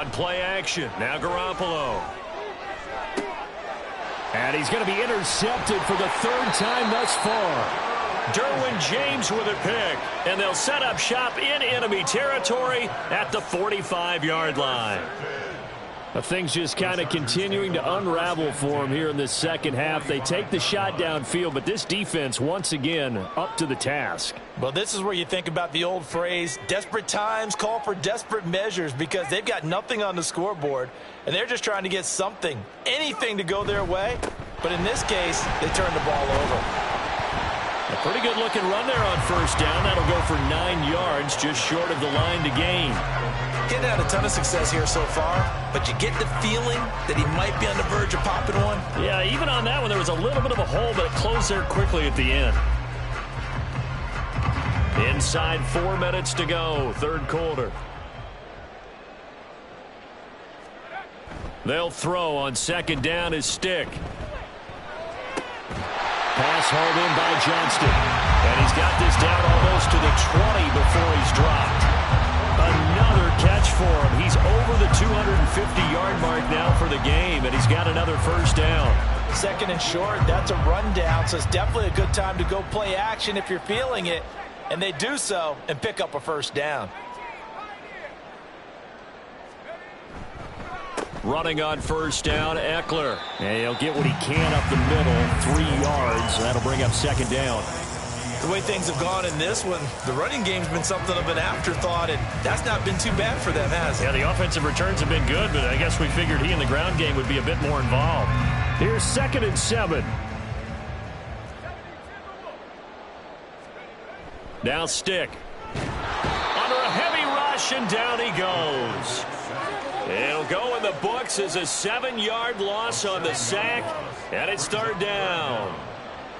On play action, now Garoppolo. And he's going to be intercepted for the third time thus far. Derwin James with a pick, and they'll set up shop in enemy territory at the 45-yard line. Things just kind of continuing to unravel for him here in this second half. They take the shot downfield, but this defense once again up to the task. Well, this is where you think about the old phrase, desperate times call for desperate measures, because they've got nothing on the scoreboard, and they're just trying to get something, anything to go their way. But in this case, they turn the ball over. A pretty good-looking run there on first down. That'll go for 9 yards, just short of the line to gain. Getting had a ton of success here so far, but you get the feeling that he might be on the verge of popping one. Yeah, even on that one, there was a little bit of a hole, but it closed there quickly at the end. Inside 4 minutes to go, third quarter. They'll throw on second down is Stick. Pass hauled in by Johnston. And he's got this down almost to the 20 before he's dropped. Another catch for him. He's over the 250-yard mark now for the game, and he's got another first down. Second and short, that's a rundown, so it's definitely a good time to go play action if you're feeling it. And they do so and pick up a first down. Running on first down, Eckler. And he'll get what he can up the middle, 3 yards. That'll bring up second down. The way things have gone in this one, the running game's been something of an afterthought, and that's not been too bad for them, has it? Yeah, the offensive returns have been good, but I guess we figured he in the ground game would be a bit more involved. Here's 2nd and 7. Now Stick. Under a heavy rush, and down he goes. It'll go in the books as a 7-yard loss on the sack, and it's third down.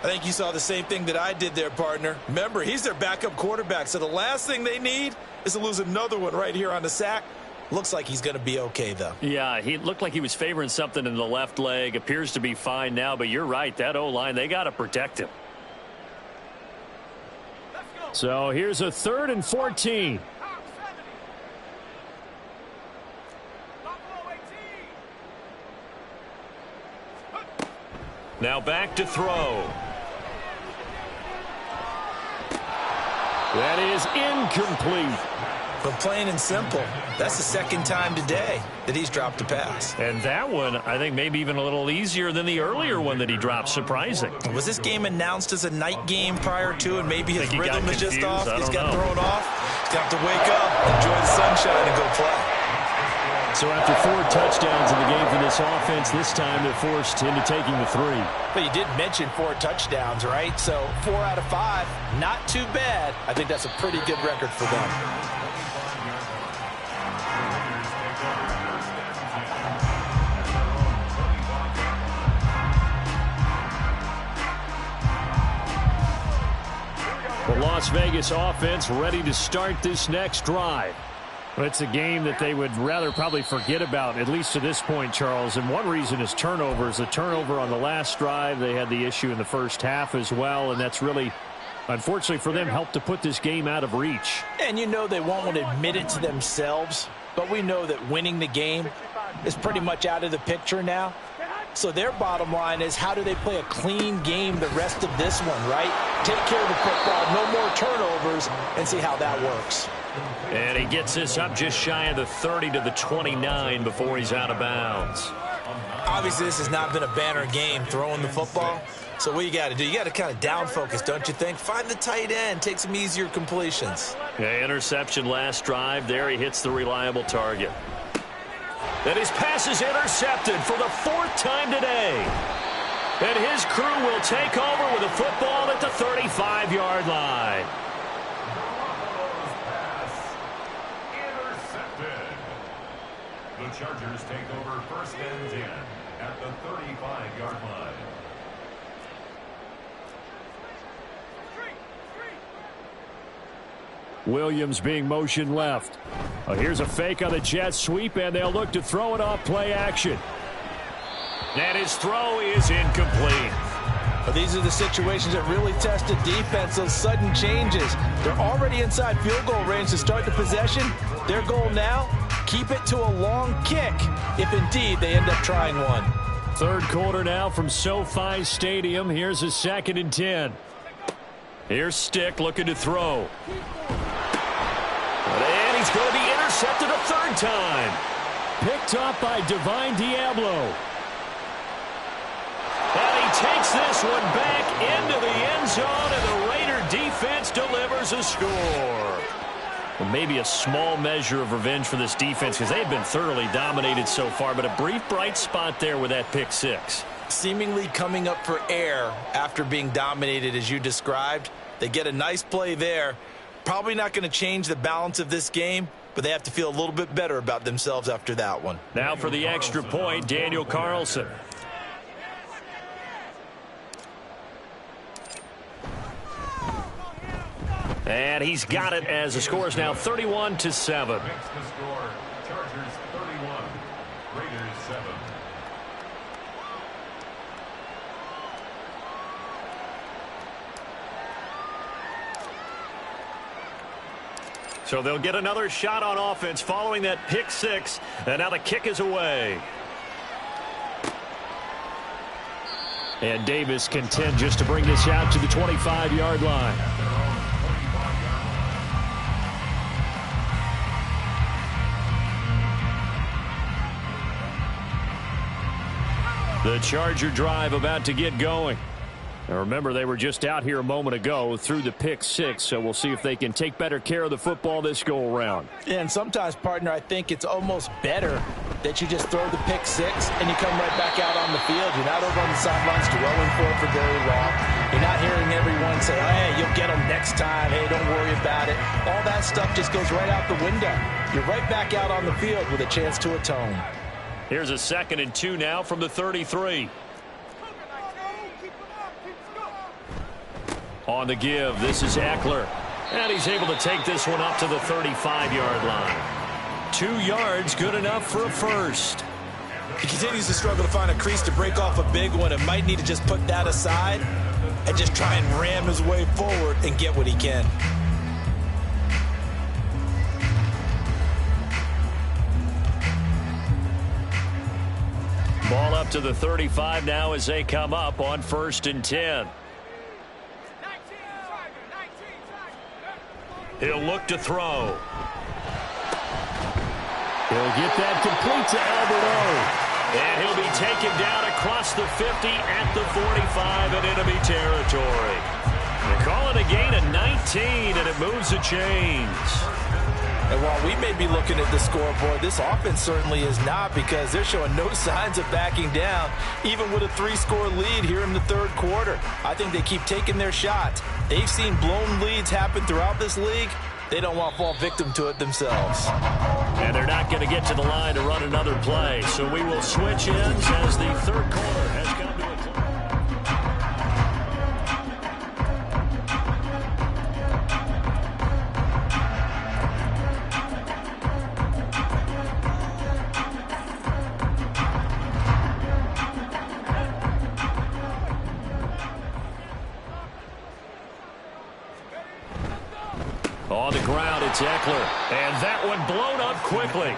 I think you saw the same thing that I did there, partner. Remember, he's their backup quarterback, so the last thing they need is to lose another one right here on the sack. Looks like he's going to be okay, though. Yeah, he looked like he was favoring something in the left leg. Appears to be fine now, but you're right. That O-line, they got to protect him. So here's a 3rd and 14. Now back to throw. That is incomplete. But plain and simple, that's the second time today that he's dropped a pass. And that one, I think, maybe even a little easier than the earlier one that he dropped. Surprising. Was this game announced as a night game prior to, and maybe his rhythm is just off? He's got thrown off. He's got to wake up, enjoy the sunshine, and go play. So after 4 touchdowns in the game for this offense, this time they're forced into taking the 3. But you did mention 4 touchdowns, right? So 4 out of 5, not too bad. I think that's a pretty good record for them. The Las Vegas offense ready to start this next drive. But it's a game that they would rather probably forget about, at least to this point, Charles. And one reason is turnovers. A turnover on the last drive. They had the issue in the first half as well, and that's really, unfortunately for them, helped to put this game out of reach. And you know they won't want to admit it to themselves, but we know that winning the game is pretty much out of the picture now. So their bottom line is, how do they play a clean game the rest of this one, right? Take care of the football, no more turnovers, and see how that works. And he gets this up just shy of the 30 to the 29 before he's out of bounds. Obviously, this has not been a banner game throwing the football. So what you got to do, you got to kind of down focus, don't you think? Find the tight end, take some easier completions. Yeah, interception last drive. There he hits the reliable target. And his pass is intercepted for the 4th time today. And his crew will take over with a football at the 35-yard line. The Chargers take over first and 10 at the 35-yard line. Williams being motioned left. Here's a fake on the jet sweep, and they'll look to throw it off play action. And his throw is incomplete. But these are the situations that really test a defense, those sudden changes. They're already inside field goal range to start the possession. Their goal now, keep it to a long kick if indeed they end up trying one. Third quarter now from SoFi Stadium. Here's a 2nd and 10. Here's Stick looking to throw. And he's going to be intercepted a third time. Picked off by Divine Diablo. And he takes this one back into the end zone, and the Raider defense delivers a score. Well, maybe a small measure of revenge for this defense because they've been thoroughly dominated so far, but a brief bright spot there with that pick six. Seemingly coming up for air after being dominated as you described. They get a nice play there. Probably not going to change the balance of this game, but they have to feel a little bit better about themselves after that one. Now for the extra point, Daniel Carlson. And he's got it as the score is now 31-7. Makes the score Chargers 31, Raiders 7. So they'll get another shot on offense following that pick six, and now the kick is away. And Davis content just to bring this out to the 25-yard line. The Charger drive about to get going. Now remember, they were just out here a moment ago through the pick six, so we'll see if they can take better care of the football this go-around. Yeah, and sometimes, partner, I think it's almost better that you just throw the pick six and you come right back out on the field. You're not over on the sidelines dwelling for very long. You're not hearing everyone say, oh, hey, you'll get them next time. Hey, don't worry about it. All that stuff just goes right out the window. You're right back out on the field with a chance to atone. Here's a 2nd and 2 now from the 33. On the give, this is Eckler. And he's able to take this one up to the 35-yard line. 2 yards, good enough for a first. He continues to struggle to find a crease to break off a big one and might need to just put that aside and just try and ram his way forward and get what he can. Ball up to the 35 now as they come up on 1st and 10. He'll look to throw. He'll get that complete to Alberto. And he'll be taken down across the 50 at the 45 in enemy territory. They call it a gain of 19, and it moves the chains. And while we may be looking at the scoreboard, this offense certainly is not, because they're showing no signs of backing down, even with a 3-score lead here in the third quarter. I think they keep taking their shots. They've seen blown leads happen throughout this league. They don't want to fall victim to it themselves. And they're not going to get to the line to run another play. So we will switch ends as the third quarter has come to a close. On the ground, it's Eckler. And that one blown up quickly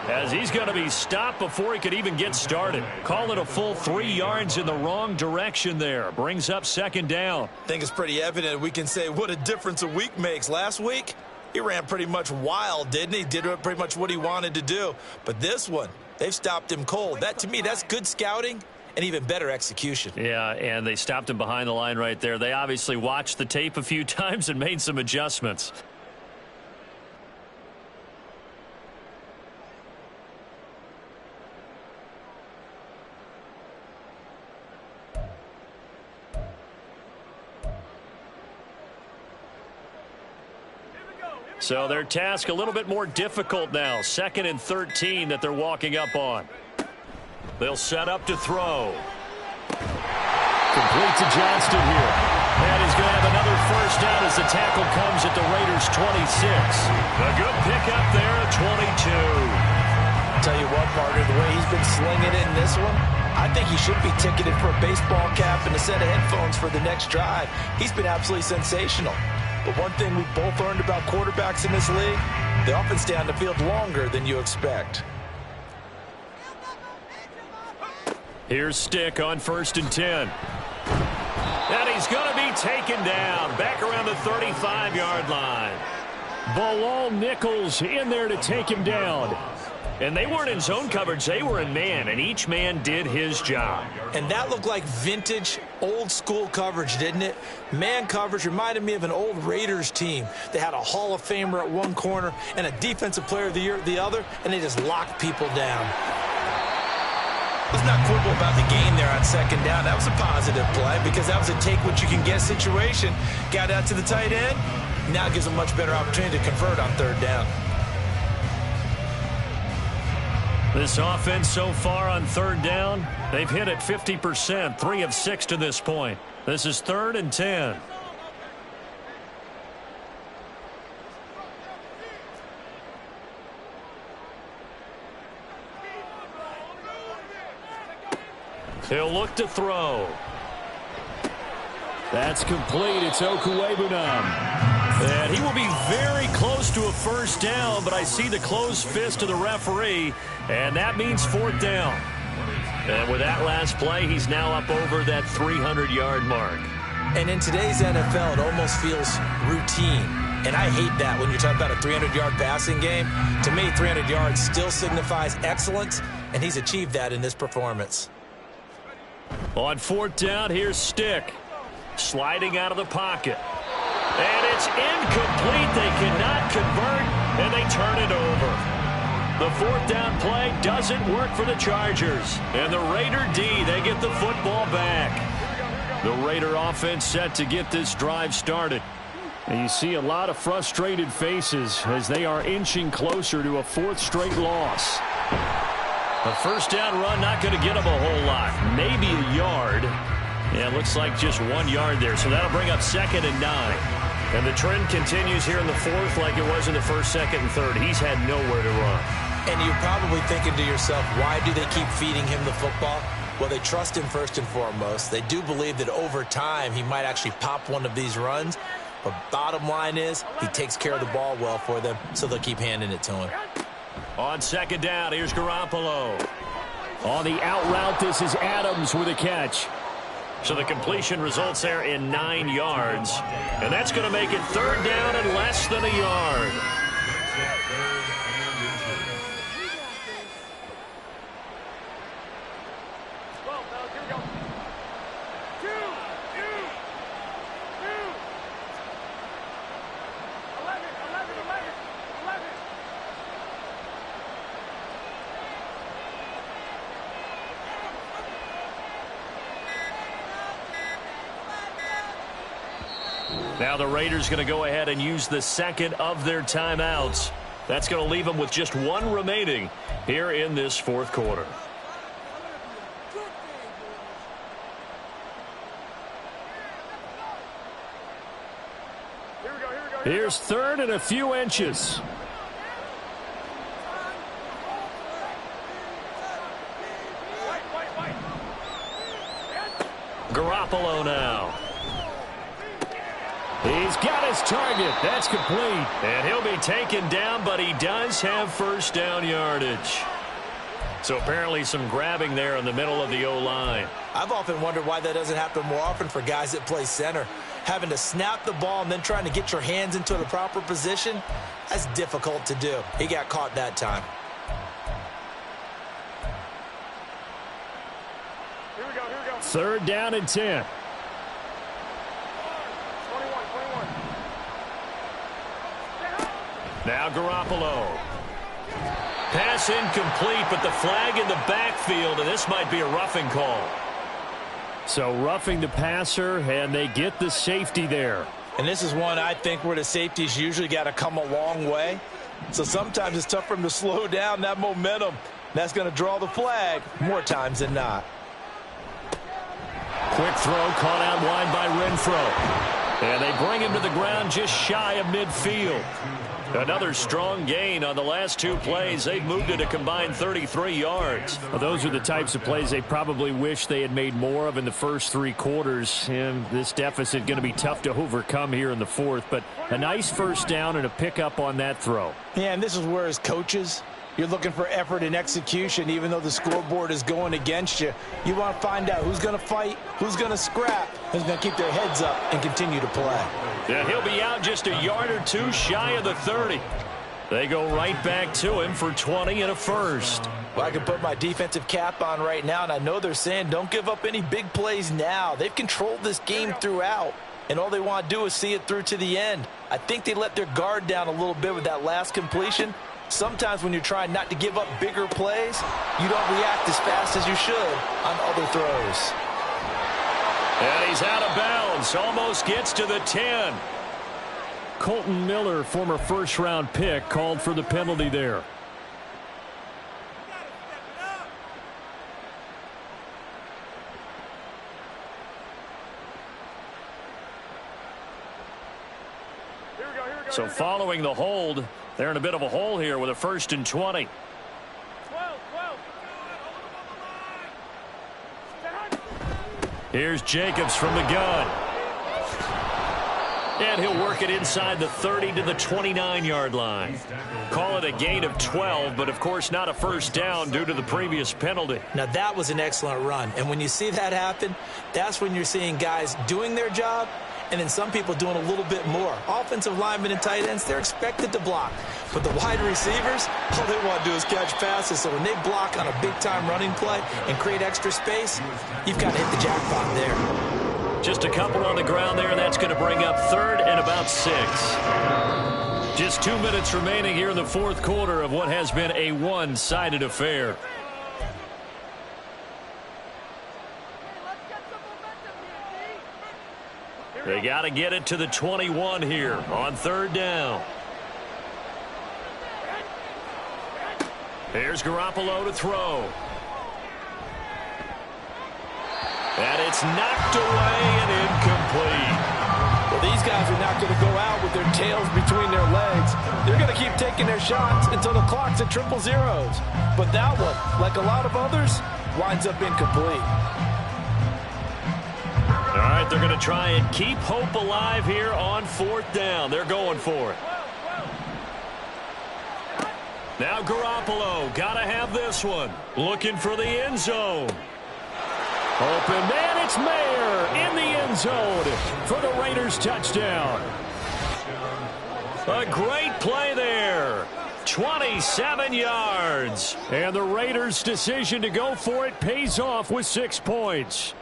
as he's going to be stopped before he could even get started. Call it a full 3 yards in the wrong direction there. Brings up 2nd down. I think it's pretty evident we can say what a difference a week makes. Last week, he ran pretty much wild, didn't he? Did pretty much what he wanted to do. But this one, they've stopped him cold. That, to me, that's good scouting and even better execution. Yeah, and they stopped him behind the line right there. They obviously watched the tape a few times and made some adjustments. So their task a little bit more difficult now. 2nd and 13 that they're walking up on. They'll set up to throw. Complete to Johnston here. And he's going to have another first down as the tackle comes at the Raiders' 26. A good pickup there at 22. Tell you what, partner, the way he's been slinging it in this one, I think he should be ticketed for a baseball cap and a set of headphones for the next drive. He's been absolutely sensational. But one thing we've both learned about quarterbacks in this league, They often stay on the field longer than you expect. Here's Stick on 1st and 10. And he's going to be taken down back around the 35-yard line. Bilal Nichols in there to take him down. And they weren't in zone coverage. They were in man, and each man did his job. And that looked like vintage, old-school coverage, didn't it? Man coverage reminded me of an old Raiders team. They had a Hall of Famer at one corner and a Defensive Player of the Year at the other, and they just locked people down. Let's not quibble about the gain there on 2nd down. That was a positive play because that was a take-what-you-can-get situation. Got out to the tight end. Now gives them much better opportunity to convert on 3rd down. This offense so far on 3rd down, they've hit it 50%, 3 of 6 to this point. This is 3rd and 10. He'll look to throw. That's complete. It's Okuwebunam. And he will be very close to a 1st down, but I see the closed fist of the referee, and that means 4th down. And with that last play, he's now up over that 300-yard mark. And in today's NFL, it almost feels routine. And I hate that when you're talking about a 300-yard passing game. To me, 300 yards still signifies excellence, and he's achieved that in this performance. On 4th down, here's Stick. Sliding out of the pocket. And it's incomplete. They cannot convert, and they turn it over. The 4th down play doesn't work for the Chargers. And the Raider D, they get the football back. The Raider offense set to get this drive started. And you see a lot of frustrated faces as they are inching closer to a 4th straight loss. A 1st down run not going to get them a whole lot. Maybe a yard. Yeah, it looks like just 1 yard there. So that'll bring up 2nd and 9. And the trend continues here in the 4th like it was in the 1st, 2nd, and 3rd. He's had nowhere to run. And you're probably thinking to yourself, why do they keep feeding him the football? Well, they trust him first and foremost. They do believe that over time he might actually pop one of these runs. But bottom line is he takes care of the ball well for them, so they'll keep handing it to him. On 2nd down, here's Garoppolo. On the out route, this is Adams with a catch. So the completion results there in 9 yards. And that's going to make it 3rd down and less than a yard. Now the Raiders going to go ahead and use the 2nd of their timeouts. That's going to leave them with just 1 remaining here in this 4th quarter. Here's 3rd and a few inches. Garoppolo now. He's got his target. That's complete. And he'll be taken down, but he does have 1st down yardage. So apparently some grabbing there in the middle of the O-line. I've often wondered why that doesn't happen more often for guys that play center. Having to snap the ball and then trying to get your hands into the proper position, that's difficult to do. He got caught that time. Here we go. 3rd down and 10. Now Garoppolo. Pass incomplete, but the flag in the backfield, and this might be a roughing call. So roughing the passer, and they get the safety there. And this is one I think where the safeties usually got to come a long way. So sometimes it's tough for them to slow down that momentum. That's going to draw the flag more times than not. Quick throw caught out wide by Renfro. And they bring him to the ground just shy of midfield. Another strong gain on the last two plays. They've moved it a combined 33 yards. Well, those are the types of plays they probably wish they had made more of in the first three quarters. And this deficit going to be tough to overcome here in the fourth. But a nice first down and a pickup on that throw. Yeah, and this is where as coaches, you're looking for effort and execution. Even though the scoreboard is going against you, you want to find out who's going to fight, who's going to scrap, who's going to keep their heads up and continue to play. And he'll be out just a yard or two shy of the 30. They go right back to him for 20 and a first. Well, I can put my defensive cap on right now, and I know they're saying don't give up any big plays now. They've controlled this game throughout, and all they want to do is see it through to the end. I think they let their guard down a little bit with that last completion. Sometimes when you're trying not to give up bigger plays, you don't react as fast as you should on other throws. And he's out of bounds. Almost gets to the 10. Colton Miller, former first-round pick, called for the penalty there. So following the hold, they're in a bit of a hole here with a 1st and 20. Here's Jacobs from the gun. And he'll work it inside the 30 to the 29-yard line. Call it a gain of 12, but of course not a first down due to the previous penalty. Now that was an excellent run, and when you see that happen, that's when you're seeing guys doing their job and then some people doing a little bit more. Offensive linemen and tight ends, they're expected to block. But the wide receivers, all they want to do is catch passes. So when they block on a big-time running play and create extra space, you've got to hit the jackpot there. Just a couple on the ground there, and that's going to bring up 3rd and about 6. Just 2 minutes remaining here in the fourth quarter of what has been a one-sided affair. They got to get it to the 21 here on 3rd down. Here's Garoppolo to throw. And it's knocked away and incomplete. Well, these guys are not going to go out with their tails between their legs. They're going to keep taking their shots until the clock's at 000. But that one, like a lot of others, winds up incomplete. All right, they're going to try and keep hope alive here on 4th down. They're going for it. Now Garoppolo, got to have this one. Looking for the end zone. Open man, it's Mayer in the end zone for the Raiders touchdown. A great play there. 27 yards. And the Raiders' decision to go for it pays off with 6 points.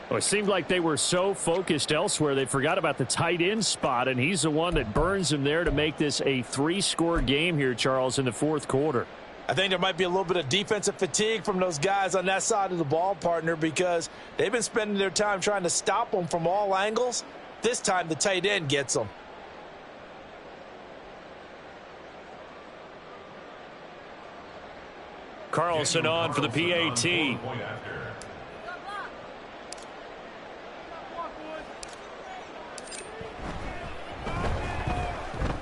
Well, it seemed like they were so focused elsewhere they forgot about the tight end spot, and he's the one that burns them there to make this a 3-score game here, Charles, in the fourth quarter. I think there might be a little bit of defensive fatigue from those guys on that side of the ball, partner, because they've been spending their time trying to stop them from all angles. This time the tight end gets them. Carlson on for the PAT.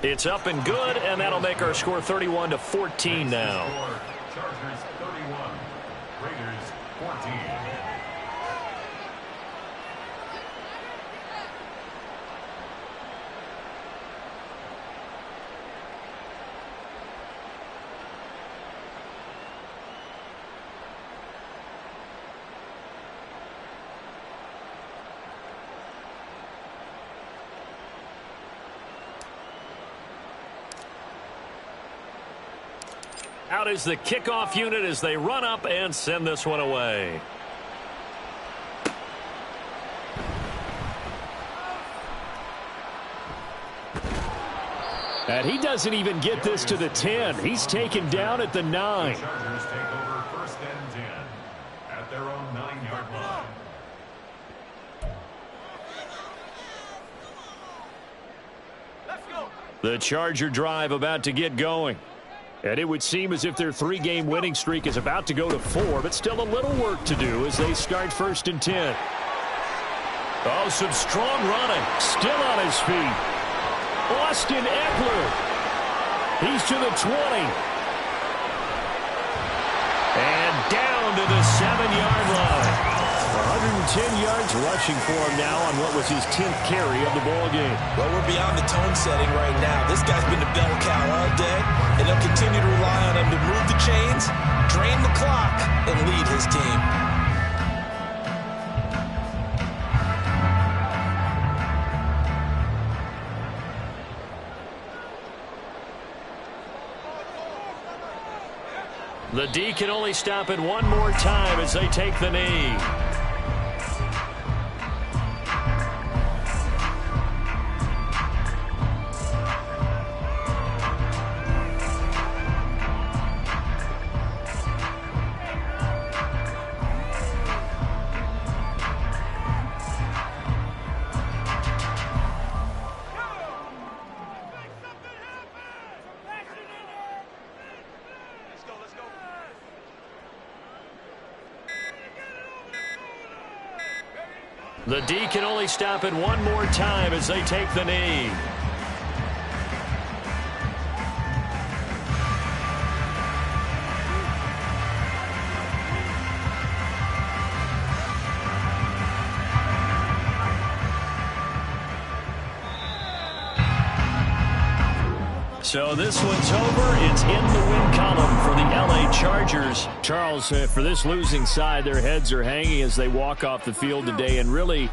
It's up and good, and that'll make our score 31-14 now. Chargers 31, Raiders 14. Out is the kickoff unit as they run up and send this one away. And he doesn't even get this to the 10. He's taken down at the 9. The Chargers take over 1st and 10 at their own 9-yard line. The Charger drive about to get going. And it would seem as if their 3-game winning streak is about to go to 4, but still a little work to do as they start 1st and 10. Oh, some strong running. Still on his feet. Austin Eckler. He's to the 20. And down to the 7-yard line. 110 yards rushing for him now on what was his 10th carry of the ball game. Well, we're beyond the tone setting right now. This guy's been the bell cow all day, and they'll continue to rely on him to move the chains, drain the clock, and lead his team. The D can only stop it one more time as they take the knee. The D can only stop it one more time as they take the knee. So this one's over. It's in the win column for the LA Chargers. Charles, for this losing side, their heads are hanging as they walk off the field today, and really